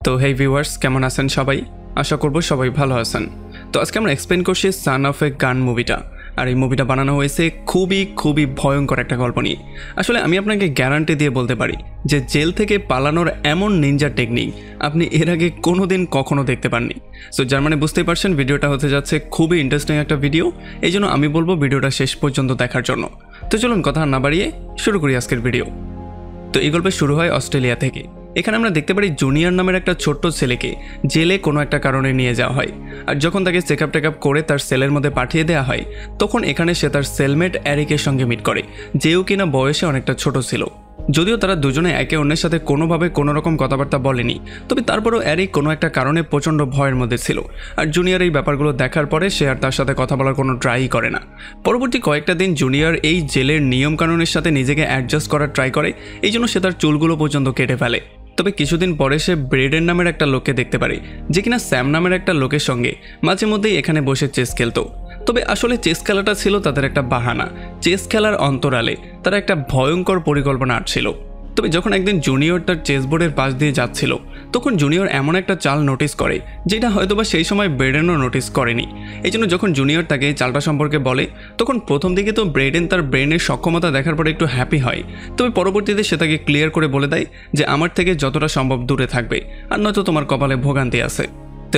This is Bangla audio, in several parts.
তো হেই ভিউয়ার্স, কেমন আছেন সবাই? আশা করব সবাই ভালো আছেন। তো আজকে আমরা এক্সপ্লেন করছি সান অফ এ গান মুভিটা। আর এই মুভিটা বানানো হয়েছে খুবই ভয়ঙ্কর একটা গল্প নিয়ে। আসলে আমি আপনাকে গ্যারান্টি দিয়ে বলতে পারি যে জেল থেকে পালানোর এমন নিনজা টেকনিক আপনি এর আগে কখনো দেখতে পাননি। সো যার মানে বুঝতেই পারছেন ভিডিওটা হতে যাচ্ছে খুবই ইন্টারেস্টিং একটা ভিডিও। এই জন্য আমি বলবো ভিডিওটা শেষ পর্যন্ত দেখার জন্য। তো চলুন কথা না বাড়িয়ে শুরু করি আজকের ভিডিও। তো এই গল্পে শুরু হয় অস্ট্রেলিয়া থেকে। এখানে আমরা দেখতে পারি জুনিয়র নামের একটা ছোট্ট ছেলেকে জেলে কোনো একটা কারণে নিয়ে যাওয়া হয়। আর যখন তাকে চেকআপ টেকআপ করে তার সেলের মধ্যে পাঠিয়ে দেওয়া হয়, তখন এখানে সে তার সেলমেট অ্যারিকের সঙ্গে মিট করে, যেও কিনা বয়সে অনেকটা ছোট ছিল। যদিও তারা দুজনে একে অন্যের সাথে কোনোভাবে কোনো রকম কথাবার্তা বলেনি, তবে তারপরও অ্যারিক কোনো একটা কারণে প্রচণ্ড ভয়ের মধ্যে ছিল। আর জুনিয়র এই ব্যাপারগুলো দেখার পরে সে আর তার সাথে কথা বলার কোনো ট্রাই করে না। পরবর্তী কয়েকটা দিন জুনিয়র এই জেলের নিয়মকানুনের সাথে নিজেকে অ্যাডজাস্ট করার ট্রাই করে, এই জন্য সে তার চুলগুলো পর্যন্ত কেটে ফেলে। তবে কিছুদিন পরে সে ব্রেডেন নামের একটা লোককে দেখতে পারে, যে কিনা স্যাম নামের একটা লোকের সঙ্গে মাঝে মধ্যেই এখানে বসে চেস খেলতো। তবে আসলে চেস খেলাটা ছিল তাদের একটা বাহানা। চেস খেলার অন্তরালে তারা একটা ভয়ঙ্কর পরিকল্পনা আঁটছিল। তবে যখন একদিন জুনিয়র তার চেস বোর্ডের পাশ দিয়ে যাচ্ছিল, তখন জুনিয়র এমন একটা চাল নোটিস করে যেটা হয়তোবা সেই সময় ব্রেডেনও নোটিস করেনি। এই জন্য যখন জুনিয়র তাকে এই চালটা সম্পর্কে বলে, তখন প্রথম দিকে তো ব্রেডেন তার ব্রেনের সক্ষমতা দেখার পরে একটু হ্যাপি হয়। তবে পরবর্তীতে সে তাকে ক্লিয়ার করে বলে দেয় যে আমার থেকে যতটা সম্ভব দূরে থাকবে, আর নয়তো তোমার কপালে ভোগান্তি আছে।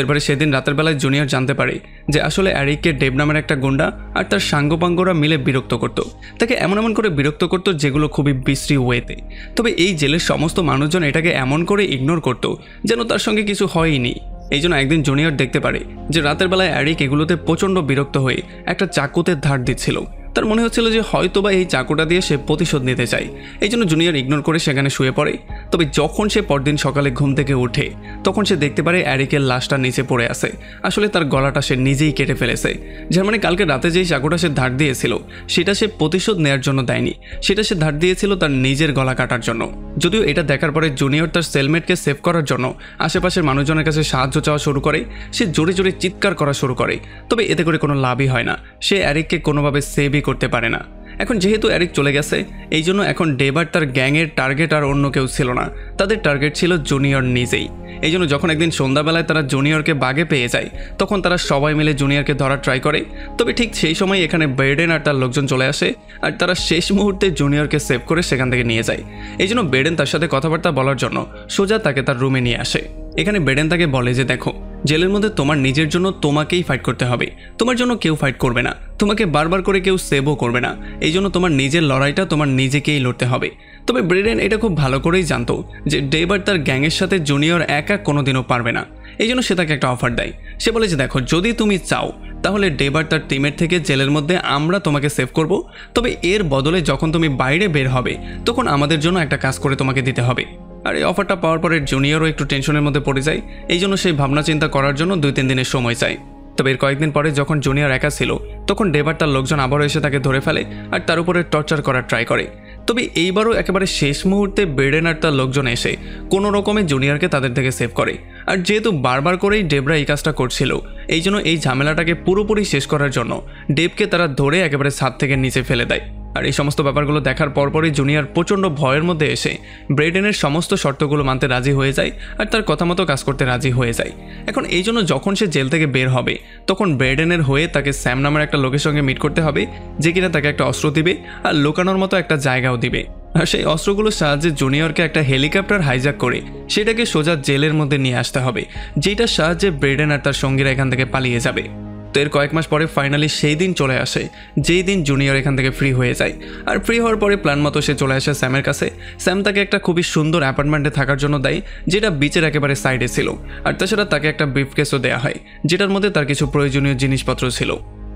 এরপরে সেদিন রাতের বেলায় জুনিয়র জানতে পারে যে আসলে অ্যারিককে ডেভ নামের একটা গুন্ডা আর তার সাঙ্গপাঙ্গরা মিলে বিরক্ত করত, তাকে এমন করে বিরক্ত করতো যেগুলো খুবই বিশ্রী ওয়েতে। তবে এই জেলের সমস্ত মানুষজন এটাকে এমন করে ইগনোর করত যেন তার সঙ্গে কিছু হয়নি। এই জন্য একদিন জুনিয়র দেখতে পারে যে রাতের বেলায় অ্যারিক এগুলোতে প্রচণ্ড বিরক্ত হয়ে একটা চাকুতে ধার দিচ্ছিল। তার মনে হচ্ছিল যে হয়তোবা এই চাকুটা দিয়ে সে প্রতিশোধ নিতে চায়। এই জন্য জুনিয়র ইগনোর করে সেখানে শুয়ে পড়ে। তবে যখন সে পরদিন সকালে ঘুম থেকে ওঠে, তখন সে দেখতে পারে অ্যারিকের লাশটা নিচে পড়ে আছে। আসলে তার গলাটা সে নিজেই কেটে ফেলেছে। যার মানে কালকে রাতে যেই চাকুটা সে ধার দিয়েছিল, সেটা সে প্রতিশোধ নেওয়ার জন্য দেয়নি, সেটা সে ধার দিয়েছিল তার নিজের গলা কাটার জন্য। যদিও এটা দেখার পরে জুনিয়র তার সেলমেটকে সেভ করার জন্য আশেপাশের মানুষজনের কাছে সাহায্য চাওয়া শুরু করে। সে জোরে জোরে চিৎকার করা শুরু করে, তবে এতে করে কোনো লাভই হয় না। সে অ্যারিককে কোনোভাবে সেভই করতে পারে না। এখন যেহেতু অ্যারিক চলে গেছে, এই জন্য এখন ডেভ আর তার গ্যাংয়ের টার্গেট আর অন্য কেউ ছিল না, তাদের টার্গেট ছিল জুনিয়র নিজেই। এই জন্য যখন একদিন সন্ধ্যাবেলায় তারা জুনিয়রকে বাগে পেয়ে যায়, তখন তারা সবাই মিলে জুনিয়রকে ধরার ট্রাই করে। তবে ঠিক সেই সময় এখানে ব্রেডেন আর তার লোকজন চলে আসে, আর তারা শেষ মুহূর্তে জুনিয়রকে সেভ করে সেখান থেকে নিয়ে যায়। এই জন্য ব্রেডেন তার সাথে কথাবার্তা বলার জন্য সোজা তাকে তার রুমে নিয়ে আসে। এখানে ব্রেডেন তাকে বলে যে দেখো, জেলের মধ্যে তোমার নিজের জন্য তোমাকেই ফাইট করতে হবে, তোমার জন্য কেউ ফাইট করবে না, তোমাকে বারবার করে কেউ সেভও করবে না। এই জন্য তোমার নিজের লড়াইটা তোমার নিজেকেই লড়তে হবে। তবে ব্রেডেন এটা খুব ভালো করেই জানতো যে ডেভ আর তার গ্যাংয়ের সাথে জুনিয়র একা কোনোদিনও পারবে না। এই জন্য সে তাকে একটা অফার দেয়। সে বলে যে দেখো, যদি তুমি চাও তাহলে ডেভ আর তার টিমের থেকে জেলের মধ্যে আমরা তোমাকে সেভ করব, তবে এর বদলে যখন তুমি বাইরে বের হবে, তখন আমাদের জন্য একটা কাজ করে তোমাকে দিতে হবে। আর এই অফারটা পাওয়ার পরে জুনিয়রও একটু টেনশনের মধ্যে পড়ে যায়। এই জন্য সেই ভাবনা চিন্তা করার জন্য 2-3 দিনের সময় চায়। তবে এর কয়েকদিন পরে যখন জুনিয়র একা ছিল, তখন ডেভ আর তার লোকজন আবারও এসে তাকে ধরে ফেলে আর তার উপরে টর্চার করার ট্রাই করে। তবে এইবারও একেবারে শেষ মুহূর্তে ব্রেডেন আর তার লোকজন এসে কোনো রকমে জুনিয়রকে তাদের থেকে সেভ করে। আর যেহেতু বারবার করেই ডেভরা এই কাজটা করছিল, এই জন্য এই ঝামেলাটাকে পুরোপুরি শেষ করার জন্য ডেভকে তারা ধরে একেবারে ছাদ থেকে নিচে ফেলে দেয়। আর এই সমস্ত ব্যাপারগুলো দেখার পরপরই জুনিয়র প্রচণ্ড ভয়ের মধ্যে এসে ব্রেডেনের সমস্ত শর্তগুলো মানতে রাজি হয়ে যায় আর তার কথা মতো কাজ করতে রাজি হয়ে যায়। এখন এই জন্য যখন সে জেল থেকে বের হবে, তখন ব্রেডেনের হয়ে তাকে স্যাম নামের একটা লোকের সঙ্গে মিট করতে হবে, যে কিনা তাকে একটা অস্ত্র দিবে আর লুকানোর মতো একটা জায়গাও দিবে। আর সেই অস্ত্রগুলোর সাহায্যে জুনিয়রকে একটা হেলিকপ্টার হাইজ্যাক করে সেটাকে সোজা জেলের মধ্যে নিয়ে আসতে হবে, যেটার সাহায্যে ব্রেডেন আর তার সঙ্গীরা এখান থেকে পালিয়ে যাবে। তো এর কয়েক মাস পরে ফাইনালি সেই দিন চলে আসে যেই দিন জুনিয়র এখান থেকে ফ্রি হয়ে যায়। আর ফ্রি হওয়ার পরে প্ল্যান মতো সে চলে আসে স্যামের কাছে। স্যাম তাকে একটা খুবই সুন্দর অ্যাপার্টমেন্টে থাকার জন্য দেয়, যেটা বিচের একেবারে সাইডে ছিল। আর তাছাড়া তাকে একটা ব্রিফকেসও দেওয়া হয়, যেটার মধ্যে তার কিছু প্রয়োজনীয় জিনিসপত্র ছিল।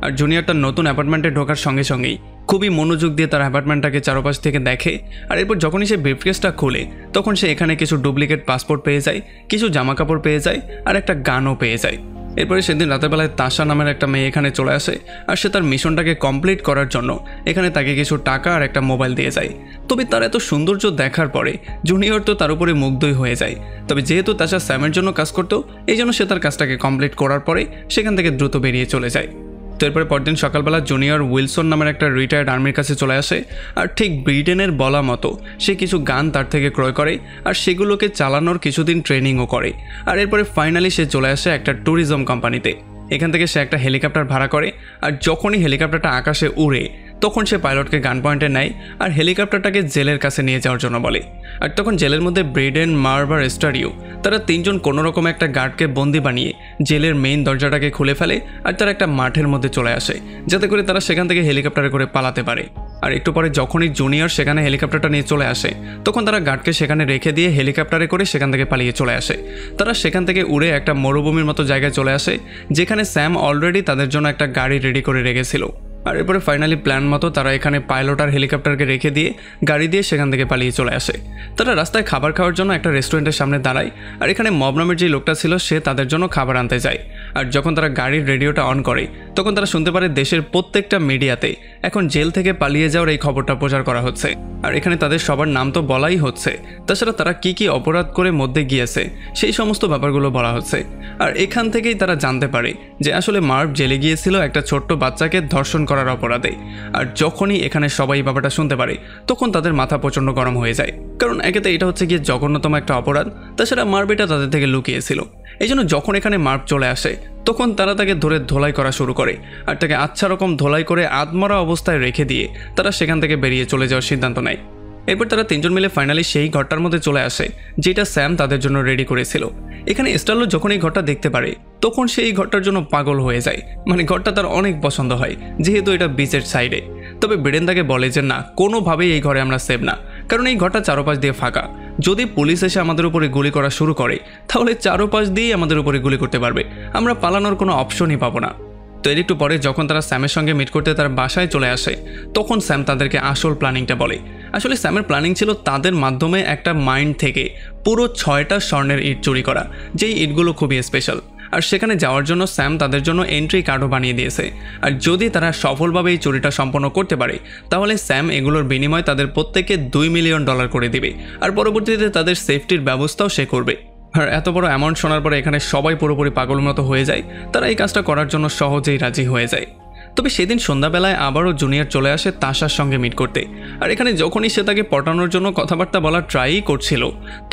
আর জুনিয়র তার নতুন অ্যাপার্টমেন্টে ঢোকার সঙ্গে সঙ্গেই খুবই মনোযোগ দিয়ে তার অ্যাপার্টমেন্টটাকে চারপাশ থেকে দেখে। আর এরপর যখনই সে ব্রিফকেসটা খুলে, তখন সে এখানে কিছু ডুপ্লিকেট পাসপোর্ট পেয়ে যায়, কিছু জামাকাপড় পেয়ে যায় আর একটা গানও পেয়ে যায়। এরপরে সেদিন রাতের বেলায় তাশা নামের একটা মেয়ে এখানে চলে আসে, আর সে তার মিশনটাকে কমপ্লিট করার জন্য এখানে তাকে কিছু টাকা আর একটা মোবাইল দিয়ে যায়। তবে তার এত সৌন্দর্য দেখার পরে জুনিয়র তো তার উপরে মুগ্ধই হয়ে যায়। তবে যেহেতু তাশা স্যামের জন্য কাজ করতো, এই জন্য সে তার কাজটাকে কমপ্লিট করার পরে সেখান থেকে দ্রুত বেরিয়ে চলে যায়। তো এরপরে পরদিন সকালবেলা জুনিয়র উইলসন নামের একটা রিটায়ার্ড আর্মির কাছে চলে আসে আর ঠিক ব্রিটেনের বলা মতো সে কিছু গান তার থেকে ক্রয় করে আর সেগুলোকে চালানোর কিছুদিন ট্রেনিংও করে। আর এরপরে ফাইনালি সে চলে আসে একটা ট্যুরিজম কোম্পানিতে। এখান থেকে সে একটা হেলিকপ্টার ভাড়া করে আর যখনই হেলিকপ্টারটা আকাশে উড়ে তখন সে পাইলটকে গান পয়েন্টে নেয় আর হেলিকপ্টারটাকে জেলের কাছে নিয়ে যাওয়ার জন্য বলে। আর তখন জেলের মধ্যে ব্রেডেন, মার্ভ আর স্টারিও তারা তিনজন কোনোরকম একটা গার্ডকে বন্দি বানিয়ে জেলের মেইন দরজাটাকে খুলে ফেলে আর তারা একটা মাঠের মধ্যে চলে আসে যাতে করে তারা সেখান থেকে হেলিকপ্টারে করে পালাতে পারে। আর একটু পরে যখনই জুনিয়র সেখানে হেলিকপ্টারটা নিয়ে চলে আসে তখন তারা গার্ডকে সেখানে রেখে দিয়ে হেলিকপ্টারে করে সেখান থেকে পালিয়ে চলে আসে। তারা সেখান থেকে উড়ে একটা মরুভূমির মতো জায়গায় চলে আসে যেখানে স্যাম অলরেডি তাদের জন্য একটা গাড়ি রেডি করে রেখেছিল। আর এরপরে ফাইনালি প্ল্যান মতো তারা এখানে পাইলট আর হেলিকপ্টারকে রেখে দিয়ে গাড়ি দিয়ে সেখান থেকে পালিয়ে চলে আসে। তারা রাস্তায় খাবার খাওয়ার জন্য একটা রেস্টুরেন্টের সামনে দাঁড়ায় আর এখানে মব নামের যে লোকটা ছিল সে তাদের জন্য খাবার আনতে যায়। আর যখন তারা গাড়ির রেডিওটা অন করে তখন তারা শুনতে পারে দেশের প্রত্যেকটা মিডিয়াতে এখন জেল থেকে পালিয়ে যাওয়ার এই খবরটা প্রচার করা হচ্ছে। আর এখানে তাদের সবার নাম তো বলাই হচ্ছে, তাছাড়া তারা কি কি অপরাধ করে মধ্যে গিয়েছে সেই সমস্ত ব্যাপারগুলো বলা হচ্ছে। আর এখান থেকেই তারা জানতে পারে যে আসলে মার্ভ জেলে গিয়েছিল একটা ছোট্ট বাচ্চাকে ধর্ষণ করার অপরাধে। আর যখনই এখানে সবাই ব্যাপারটা শুনতে পারে তখন তাদের মাথা প্রচণ্ড গরম হয়ে যায়, কারণ একেতে এটা হচ্ছে গিয়ে জঘন্যতম একটা অপরাধ, তাছাড়া মার্ভ এটা তাদের থেকে লুকিয়েছিল। এই জন্য যখন এখানে মার্ভ চলে আসে তখন তারা তাকে ধরে ধোলাই করা শুরু করে আর তাকে আচ্ছা রকম ধোলাই করে আধমরা অবস্থায় রেখে দিয়ে তারা সেখান থেকে বেরিয়ে চলে যাওয়ার সিদ্ধান্ত নেয়। এরপর তারা তিনজন মিলে ফাইনালি সেই ঘরটার মধ্যে চলে আসে যেটা স্যাম তাদের জন্য রেডি করেছিল। এখানে স্টার্লো যখন এই ঘরটা দেখতে পারে তখন সে এই ঘরটার জন্য পাগল হয়ে যায়, মানে ঘরটা তার অনেক পছন্দ হয় যেহেতু এটা বিচের সাইডে। তবে ব্রেডেন তাকে বলে যে না, কোনোভাবেই এই ঘরে আমরা সেভ না, কারণ এই ঘরটা চারপাশ দিয়ে ফাঁকা। যদি পুলিশ এসে আমাদের উপরে গুলি করা শুরু করে তাহলে চারপাশ দিয়েই আমাদের উপরে গুলি করতে পারবে, আমরা পালানোর কোনো অপশনই পাবো না। তো এর একটু পরে যখন তারা স্যামের সঙ্গে মিট করতে তার বাসায় চলে আসে তখন স্যাম তাদেরকে আসল প্ল্যানিংটা বলে। আসলে স্যামের প্ল্যানিং ছিল তাদের মাধ্যমে একটা মাইন্ড থেকে পুরো 6টা স্বর্ণের ইট চুরি করা, যেই ইটগুলো খুবই স্পেশাল। আর সেখানে যাওয়ার জন্য স্যাম তাদের জন্য এন্ট্রি কার্ডও বানিয়ে দিয়েছে। আর যদি তারা সফলভাবে এই চুরিটা সম্পন্ন করতে পারে তাহলে স্যাম এগুলোর বিনিময়ে তাদের প্রত্যেককে $2 মিলিয়ন করে দিবে আর পরবর্তীতে তাদের সেফটির ব্যবস্থাও সে করবে। আর এত বড় অ্যামাউন্ট শোনার পরে এখানে সবাই পুরোপুরি পাগল মতো হয়ে যায়, তারা এই কাজটা করার জন্য সহজেই রাজি হয়ে যায়। তবে সেদিন সন্ধ্যাবেলায় আবারও জুনিয়র চলে আসে তাশার সঙ্গে মিট করতে। আর এখানে যখনই সে তাকে পটানোর জন্য কথাবার্তা বলার ট্রাই করছিল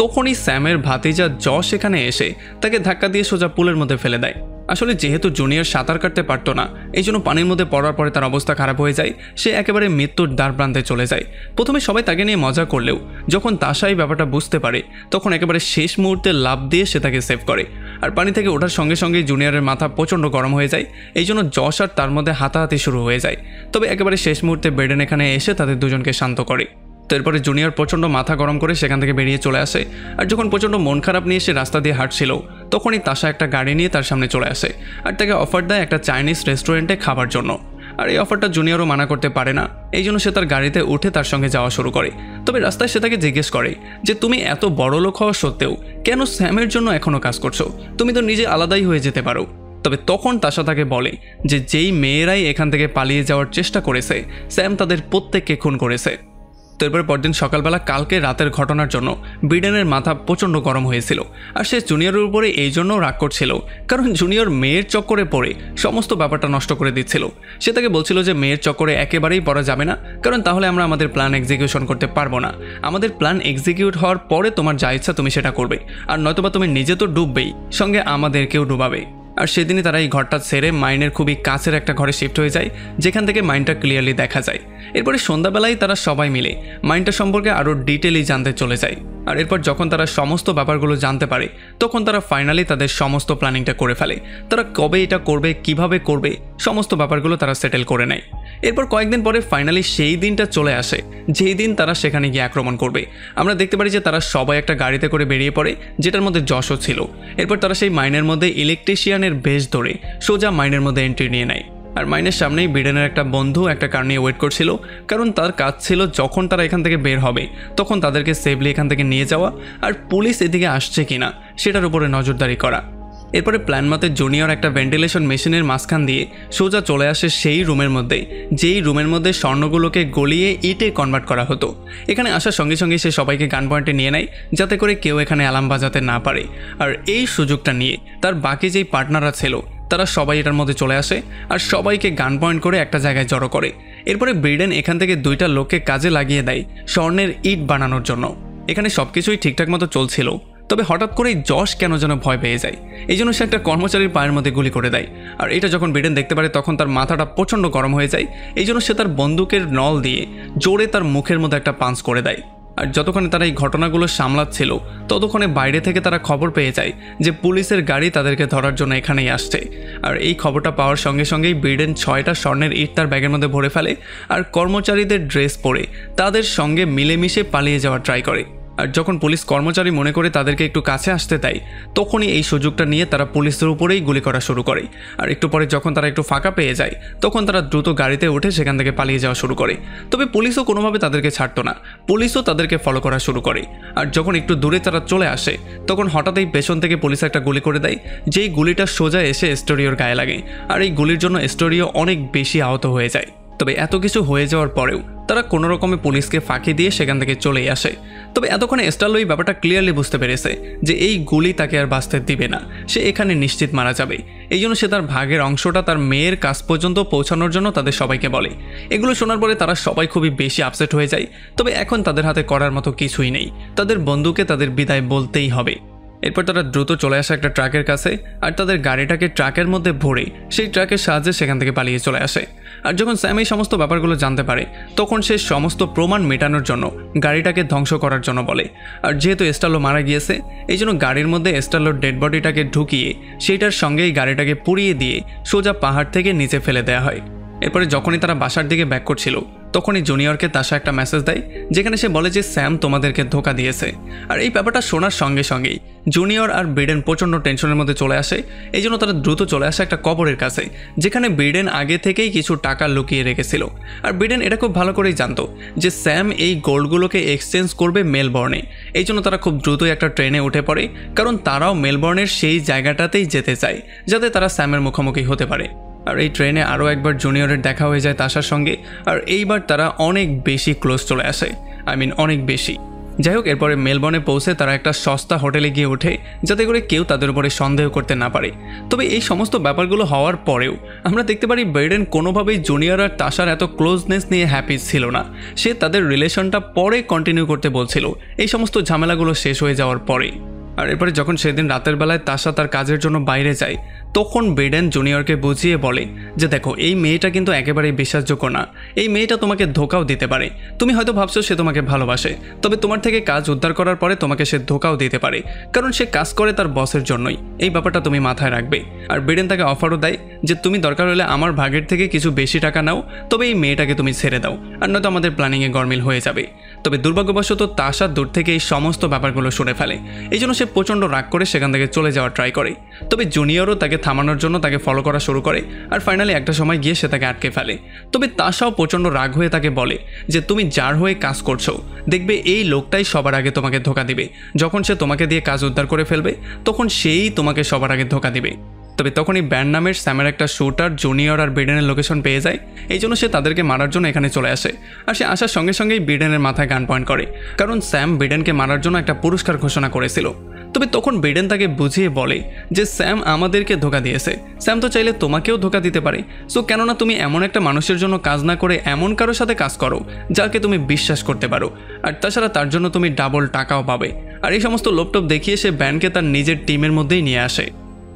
তখনই স্যামের ভাতিজা জশ এখানে এসে তাকে ধাক্কা দিয়ে সোজা পুলের মধ্যে ফেলে দেয়। আসলে যেহেতু জুনিয়র সাঁতার কাটতে পারতো না এই জন্য পানির মধ্যে পড়ার পরে তার অবস্থা খারাপ হয়ে যায়, সে একেবারে মৃত্যুর দ্বার প্রান্তে চলে যায়। প্রথমে সবাই তাকে নিয়ে মজা করলেও যখন তাশা এই ব্যাপারটা বুঝতে পারে তখন একেবারে শেষ মুহূর্তে লাফ দিয়ে সে তাকে সেভ করে। আর পানি থেকে ওঠার সঙ্গে সঙ্গেই জুনিয়রের মাথা প্রচণ্ড গরম হয়ে যায়, এই জন্য জশ আর তার মধ্যে হাতাহাতি শুরু হয়ে যায়। তবে একেবারে শেষ মুহূর্তে ব্রেডেন এখানে এসে তাদের দুজনকে শান্ত করে। তারপরে জুনিয়র প্রচণ্ড মাথা গরম করে সেখান থেকে বেরিয়ে চলে আসে। আর যখন প্রচণ্ড মন খারাপ নিয়ে সে রাস্তা দিয়ে হাঁটছিল তখনই তাশা একটা গাড়ি নিয়ে তার সামনে চলে আসে আর তাকে অফার দেয় একটা চাইনিজ রেস্টুরেন্টে খাবার জন্য। আর এই অফারটা জুনিয়রও মানা করতে পারে না, এই জন্য সে তার গাড়িতে উঠে তার সঙ্গে যাওয়া শুরু করে। তবে রাস্তায় সে তাকে জিজ্ঞেস করে যে তুমি এত বড় লোক হওয়া সত্ত্বেও কেন স্যামের জন্য এখনও কাজ করছো, তুমি তো নিজে আলাদাই হয়ে যেতে পারো। তবে তখন তাশা তাকে বলে যে যেই মেয়েরাই এখান থেকে পালিয়ে যাওয়ার চেষ্টা করেছে স্যাম তাদের প্রত্যেককে খুন করেছে। তারপরে পরদিন সকালবেলা কালকে রাতের ঘটনার জন্য ব্রিডেনের মাথা প্রচণ্ড গরম হয়েছিল আর সে জুনিয়রের উপরে এই জন্য রাগ করছিল কারণ জুনিয়র মেয়ের চক্করে পড়ে সমস্ত ব্যাপারটা নষ্ট করে দিচ্ছিল। সে তাকে বলছিল যে মেয়ের চক্করে একেবারেই পড়া যাবে না, কারণ তাহলে আমরা আমাদের প্ল্যান এক্সিকিউশন করতে পারবো না। আমাদের প্ল্যান এক্সিকিউট হওয়ার পরে তোমার যা ইচ্ছা তুমি সেটা করবে, আর নয়তোবা তুমি নিজে তো ডুববেই, সঙ্গে আমাদেরকেও ডুবাবে। আর সেদিনই তারা এই ঘরটা ছেড়ে মাইনের খুবই কাছের একটা ঘরে শিফট হয়ে যায় যেখান থেকে মাইনটা ক্লিয়ারলি দেখা যায়। এরপরে সন্ধ্যাবেলায় তারা সবাই মিলে মাইনটা সম্পর্কে আরও ডিটেইলি জানতে চলে যায়। আর এরপর যখন তারা সমস্ত ব্যাপারগুলো জানতে পারে তখন তারা ফাইনালি তাদের সমস্ত প্ল্যানিংটা করে ফেলে। তারা কবে এটা করবে, কিভাবে করবে, সমস্ত ব্যাপারগুলো তারা সেটেল করে নেয়। এরপর কয়েকদিন পরে ফাইনালি সেই দিনটা চলে আসে যেই দিন তারা সেখানে গিয়ে আক্রমণ করবে। আমরা দেখতে পারি যে তারা সবাই একটা গাড়িতে করে বেরিয়ে পড়ে যেটার মধ্যে যশও ছিল। এরপর তারা সেই মাইনের মধ্যে ইলেকট্রিশিয়ানের বেশ ধরে সোজা মাইনের মধ্যে এন্ট্রি নিয়ে নেয়। আর মাইনের সামনেই ব্রিডেনের একটা বন্ধু একটা কার নিয়ে ওয়েট করছিল, কারণ তার কাজ ছিল যখন তারা এখান থেকে বের হবে তখন তাদেরকে সেফলি এখান থেকে নিয়ে যাওয়া আর পুলিশ এদিকে আসছে কিনা সেটার উপরে নজরদারি করা। এরপরে প্ল্যান মতে জুনিয়র একটা ভেন্টিলেশন মেশিনের মাঝখান দিয়ে সোজা চলে আসে সেই রুমের মধ্যে যেই রুমের মধ্যে স্বর্ণগুলোকে গলিয়ে ইটে কনভার্ট করা হতো। এখানে আসার সঙ্গে সঙ্গে সে সবাইকে গান পয়েন্টে নিয়ে নেয় যাতে করে কেউ এখানে অ্যালার্ম বাজাতে না পারে। আর এই সুযোগটা নিয়ে তার বাকি যেই পার্টনাররা ছিল তারা সবাই এটার মধ্যে চলে আসে আর সবাইকে গান পয়েন্ট করে একটা জায়গায় জড়ো করে। এরপরে ব্রেডেন এখান থেকে 2টা লোককে কাজে লাগিয়ে দেয় স্বর্ণের ইট বানানোর জন্য। এখানে সবকিছুই ঠিকঠাক মতো চলছিল, তবে হঠাৎ করেই যশ কেন যেন ভয় পেয়ে যায়। এই জন্য সে একটা কর্মচারীর পায়ের মধ্যে গুলি করে দেয়। আর এটা যখন ব্রেডেন দেখতে পারে তখন তার মাথাটা প্রচণ্ড গরম হয়ে যায়। এই জন্য সে তার বন্দুকের নল দিয়ে জোরে তার মুখের মধ্যে একটা পাঞ্চ করে দেয়। আর যতক্ষণে তারা এই ঘটনাগুলো সামলাচ্ছিল ততক্ষণে বাইরে থেকে তারা খবর পেয়ে যায় যে পুলিশের গাড়ি তাদেরকে ধরার জন্য এখানেই আসছে। আর এই খবরটা পাওয়ার সঙ্গে সঙ্গেই ব্রেডেন 6টা স্বর্ণের ইট তার ব্যাগের মধ্যে ভরে ফেলে আর কর্মচারীদের ড্রেস পরে তাদের সঙ্গে মিলেমিশে পালিয়ে যাওয়ার ট্রাই করে। আর যখন পুলিশ কর্মচারী মনে করে তাদেরকে একটু কাছে আসতে দেয় তখনই এই সুযোগটা নিয়ে তারা পুলিশের উপরেই গুলি করা শুরু করে। আর একটু পরে যখন তারা একটু ফাঁকা পেয়ে যায় তখন তারা দ্রুত গাড়িতে উঠে সেখান থেকে পালিয়ে যাওয়া শুরু করে। তবে পুলিশও কোনোভাবে তাদেরকে ছাড়তো না, পুলিশও তাদেরকে ফলো করা শুরু করে। আর যখন একটু দূরে তারা চলে আসে তখন হঠাৎই পেছন থেকে পুলিশ একটা গুলি করে দেয়, যেই গুলিটা সোজা এসে এস্টোরিওর গায়ে লাগে। আর এই গুলির জন্য এস্টোরিও অনেক বেশি আহত হয়ে যায়। তবে এত কিছু হয়ে যাওয়ার পরেও তারা কোনো রকমে পুলিশকে ফাঁকি দিয়ে সেখান থেকে চলেই আসে। তবে এতক্ষণে এস্টার্লো এই ব্যাপারটা ক্লিয়ারলি বুঝতে পেরেছে যে এই গুলি তাকে আর বাঁচতে দিবে না, সে এখানে নিশ্চিত মারা যাবে। এই জন্য সে তার ভাগের অংশটা তার মেয়ের কাছ পর্যন্ত পৌঁছানোর জন্য তাদের সবাইকে বলে। এগুলো শোনার পরে তারা সবাই খুবই বেশি আপসেট হয়ে যায়। তবে এখন তাদের হাতে করার মতো কিছুই নেই, তাদের বন্ধুকে তাদের বিদায় বলতেই হবে। এরপর তারা দ্রুত চলে আসে একটা ট্রাকের কাছে আর তাদের গাড়িটাকে ট্রাকের মধ্যে ভরে সেই ট্রাকের সাহায্যে সেখান থেকে পালিয়ে চলে আসে। আর যখন স্যাম এই সমস্ত ব্যাপারগুলো জানতে পারে তখন সে সমস্ত প্রমাণ মেটানোর জন্য গাড়িটাকে ধ্বংস করার জন্য বলে। আর যেহেতু এস্টার্লো মারা গিয়েছে এই জন্য গাড়ির মধ্যে এস্টার্লোর ডেড বডিটাকে ঢুকিয়ে সেইটার সঙ্গেই গাড়িটাকে পুড়িয়ে দিয়ে সোজা পাহাড় থেকে নিচে ফেলে দেওয়া হয়। এরপরে যখনই তারা বাসার দিকে ব্যাক করছিল তখনই জুনিয়রকে তাশা একটা মেসেজ দেয় যেখানে সে বলে যে স্যাম তোমাদেরকে ধোঁকা দিয়েছে। আর এই ব্যাপারটা শোনার সঙ্গে সঙ্গেই জুনিয়র আর ব্রেডেন প্রচণ্ড টেনশনের মধ্যে চলে আসে। এই জন্য তারা দ্রুত চলে আসে একটা কবরের কাছে যেখানে ব্রেডেন আগে থেকেই কিছু টাকা লুকিয়ে রেখেছিল। আর ব্রেডেন এটা খুব ভালো করেই জানতো যে স্যাম এই গোল্ডগুলোকে এক্সচেঞ্জ করবে মেলবর্নে। এই জন্য তারা খুব দ্রুতই একটা ট্রেনে উঠে পড়ে, কারণ তারাও মেলবর্নের সেই জায়গাটাতেই যেতে চায় যাতে তারা স্যামের মুখোমুখি হতে পারে। আর এই ট্রেনে আরও একবার জুনিয়রের দেখা হয়ে যায় তাশার সঙ্গে। আর এইবার তারা অনেক বেশি ক্লোজ চলে আসে, অনেক বেশি। যাই হোক, এরপরে মেলবর্নে পৌঁছে তারা একটা সস্তা হোটেলে গিয়ে ওঠে যাতে করে কেউ তাদের উপরে সন্দেহ করতে না পারে। তবে এই সমস্ত ব্যাপারগুলো হওয়ার পরেও আমরা দেখতে পারি ব্রেডেন কোনোভাবেই জুনিয়র আর তাশার এত ক্লোজনেস নিয়ে হ্যাপি ছিল না। সে তাদের রিলেশনটা পরে কন্টিনিউ করতে বলছিল এই সমস্ত ঝামেলাগুলো শেষ হয়ে যাওয়ার পরে। আর এরপরে যখন সেদিন রাতের বেলায় তাশা তার কাজের জন্য বাইরে যায় তখন ব্রেডেন জুনিয়রকে বুঝিয়ে বলে যে দেখো, এই মেয়েটা কিন্তু একেবারেই বিশ্বাসযোগ্য না, এই মেয়েটা তোমাকে ধোঁকাও দিতে পারে। তুমি হয়তো ভাবছো সে তোমাকে ভালোবাসে, তবে তোমার থেকে কাজ উদ্ধার করার পরে তোমাকে সে ধোঁকাও দিতে পারে, কারণ সে কাজ করে তার বসের জন্যই। এই ব্যাপারটা তুমি মাথায় রাখবে। আর ব্রেডেন তাকে অফারও দেয় যে তুমি দরকার হলে আমার ভাগের থেকে কিছু বেশি টাকা নাও, তবে এই মেয়েটাকে তুমি ছেড়ে দাও, আর নয়তো আমাদের প্ল্যানিংয়ে গরমিল হয়ে যাবে। তবে দুর্ভাগ্যবশত তাশা দূর থেকে এই সমস্ত ব্যাপারগুলো শুনে ফেলে। এই জন্য সে প্রচণ্ড রাগ করে সেখান থেকে চলে যাওয়ার ট্রাই করে। তবে জুনিয়রও তাকে থামানোর জন্য তাকে ফলো করা শুরু করে। আর ফাইনালি একটা সময় গিয়ে সে তাকে আটকে ফেলে। তবে তাশাও প্রচণ্ড রাগ হয়ে তাকে বলে যে তুমি যার হয়ে কাজ করছো দেখবে এই লোকটাই সবার আগে তোমাকে ধোঁকা দিবে। যখন সে তোমাকে দিয়ে কাজ উদ্ধার করে ফেলবে তখন সেই তোমাকে সবার আগে ধোঁকা দিবে। তবে তখনই ব্যান্ড নামের স্যামের একটা শুটার জুনিয়র আর ব্রেডেনের লোকেশন পেয়ে যায়। এই জন্য সে তাদেরকে মারার জন্য এখানে চলে আসে। আর সে আসার সঙ্গে সঙ্গেই ব্রেডেনের মাথায় গান পয়েন্ট করে, কারণ স্যাম ব্রেডেনকে মারার জন্য একটা পুরস্কার ঘোষণা করেছিল। তবে তখন ব্রেডেন তাকে বুঝিয়ে বলে যে স্যাম আমাদেরকে ধোঁকা দিয়েছে, স্যাম তো চাইলে তোমাকেও ধোঁকা দিতে পারে। সো কেননা তুমি এমন একটা মানুষের জন্য কাজ না করে এমন কারোর সাথে কাজ করো যাকে তুমি বিশ্বাস করতে পারো, আর তাছাড়া তার জন্য তুমি ডাবল টাকাও পাবে। আর এই সমস্ত লোপটপ দেখিয়ে সে ব্যান্ডকে তার নিজের টিমের মধ্যেই নিয়ে আসে।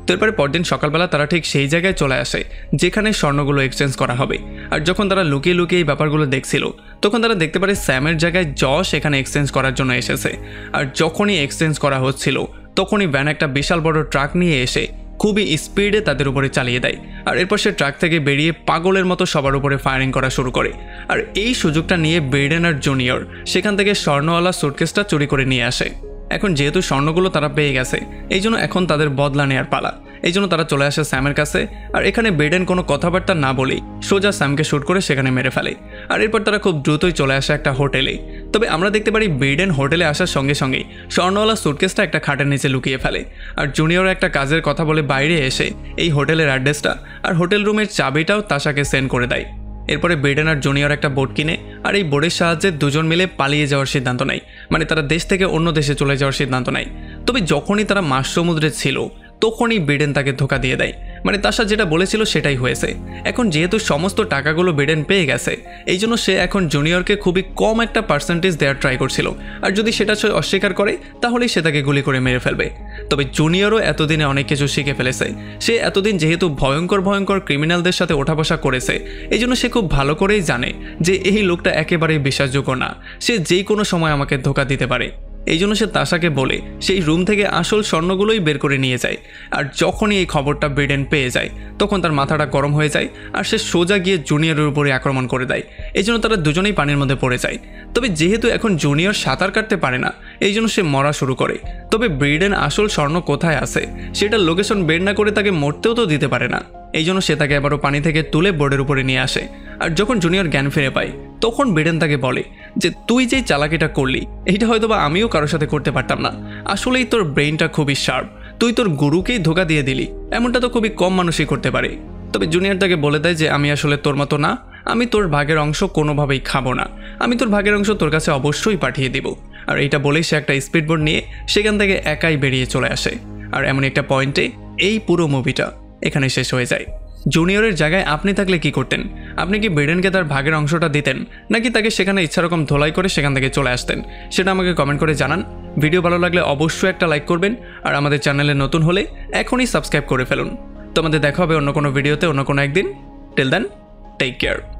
তো এরপরে পরদিন সকালবেলা তারা ঠিক সেই জায়গায় চলে আসে যেখানে স্বর্ণগুলো এক্সচেঞ্জ করা হবে। আর যখন তারা লুকিয়ে লুকিয়ে এই ব্যাপারগুলো দেখছিল তখন তারা দেখতে পারে স্যামের জায়গায় যশ এখানে এক্সচেঞ্জ করার জন্য এসেছে। আর যখনই এক্সচেঞ্জ করা হচ্ছিল তখনই ভ্যান একটা বিশাল বড় ট্রাক নিয়ে এসে খুবই স্পিডে তাদের উপরে চালিয়ে দেয়। আর এরপর সে ট্রাক থেকে বেরিয়ে পাগলের মতো সবার উপরে ফায়ারিং করা শুরু করে। আর এই সুযোগটা নিয়ে ব্রেডেন আর জুনিয়র সেখান থেকে স্বর্ণওয়ালা সুটকেসটা চুরি করে নিয়ে আসে। এখন যেহেতু স্বর্ণগুলো তারা পেয়ে গেছে এই জন্য এখন তাদের বদলা নেওয়ার পালা। এই জন্য তারা চলে আসে স্যামের কাছে। আর এখানে ব্রেডেন কোনো কথাবার্তা না বলেই সোজা স্যামকে শ্যুট করে সেখানে মেরে ফেলে। আর এরপর তারা খুব দ্রুতই চলে আসে একটা হোটেলে। তবে আমরা দেখতে পারি ব্রেডেন হোটেলে আসার সঙ্গে সঙ্গেই স্বর্ণওয়ালা সুটকেসটা একটা খাটের নিচে লুকিয়ে ফেলে। আর জুনিয়র একটা কাজের কথা বলে বাইরে এসে এই হোটেলের অ্যাড্রেসটা আর হোটেল রুমের চাবিটাও তাশাকে সেন্ড করে দেয়। এরপরে ব্রেডেন আর জুনিয়র একটা বোট কিনে আর এই বোটের সাহায্যে দুজন মিলে পালিয়ে যাওয়ার সিদ্ধান্ত নেয়, মানে তারা দেশ থেকে অন্য দেশে চলে যাওয়ার সিদ্ধান্ত নেয়। তবে যখনই তারা মাঝ সমুদ্রে ছিল তখনই ব্রেডেন তাকে ধোঁকা দিয়ে দেয়। মানে তাশা যেটা বলেছিল সেটাই হয়েছে। এখন যেহেতু সমস্ত টাকাগুলো ব্রিডেন পেয়ে গেছে, এই জন্য সে এখন জুনিয়রকে খুবই কম একটা পার্সেন্টেজ দেওয়ার ট্রাই করছিল, আর যদি সেটা সে অস্বীকার করে তাহলেই সে তাকে গুলি করে মেরে ফেলবে। তবে জুনিয়রও এতদিনে অনেক কিছু শিখে ফেলেছে। সে এতদিন যেহেতু ভয়ঙ্কর ক্রিমিনালদের সাথে ওঠা বসা করেছে, এই জন্য সে খুব ভালো করেই জানে যে এই লোকটা একেবারেই বিশ্বাসযোগ্য না, সে যেই কোনো সময় আমাকে ধোঁকা দিতে পারে। এই জন্য সে তাশাকে বলে সেই রুম থেকে আসল স্বর্ণগুলোই বের করে নিয়ে যায়। আর যখনই এই খবরটা ব্রিডেন পেয়ে যায় তখন তার মাথাটা গরম হয়ে যায়, আর সে সোজা গিয়ে জুনিয়রের উপরে আক্রমণ করে দেয়। এই জন্য তারা দুজনেই পানির মধ্যে পড়ে যায়। তবে যেহেতু এখন জুনিয়র সাঁতার কাটতে পারে না, এই জন্য সে মরা শুরু করে। তবে ব্রিডেন আসল স্বর্ণ কোথায় আছে সেটা লোকেশন বের না করে তাকে মরতেও তো দিতে পারে না। এই জন্য সে তাকে আবারও পানি থেকে তুলে বোর্ডের উপরে নিয়ে আসে। আর যখন জুনিয়র জ্ঞান ফিরে পায় তখন ব্রিডেন তাকে বলে যে তুই যেই চালাকিটা করলি এইটা হয়তো বা আমিও কারোর সাথে করতে পারতাম না। আসলেই তোর ব্রেইনটা খুবই শার্প, তুই তোর গুরুকেই ধোকা দিয়ে দিলি, এমনটা তো খুবই কম মানুষই করতে পারে। তবে জুনিয়র তাকে বলে দেয় যে আমি আসলে তোর মতো না, আমি তোর ভাগের অংশ কোনোভাবেই খাবো না, আমি তোর ভাগের অংশ তোর কাছে অবশ্যই পাঠিয়ে দিব। আর এইটা বলেই সে একটা স্পিডবোর্ড নিয়ে সেখান থেকে একাই বেরিয়ে চলে আসে। আর এমন একটা পয়েন্টে এই পুরো মুভিটা এখানে শেষ হয়ে যায়। জুনিয়রের জায়গায় আপনি থাকলে কি করতেন? আপনি কি ব্রিডেনকে তার ভাগের অংশটা দিতেন, নাকি তাকে সেখানে ইচ্ছারকম ধোলাই করে সেখান থেকে চলে আসতেন? সেটা আমাকে কমেন্ট করে জানান। ভিডিও ভালো লাগলে অবশ্যই একটা লাইক করবেন, আর আমাদের চ্যানেলে নতুন হলে এখনই সাবস্ক্রাইব করে ফেলুন। তোমাদের দেখা হবে অন্য কোনো ভিডিওতে অন্য কোনো একদিন। Till then, take care.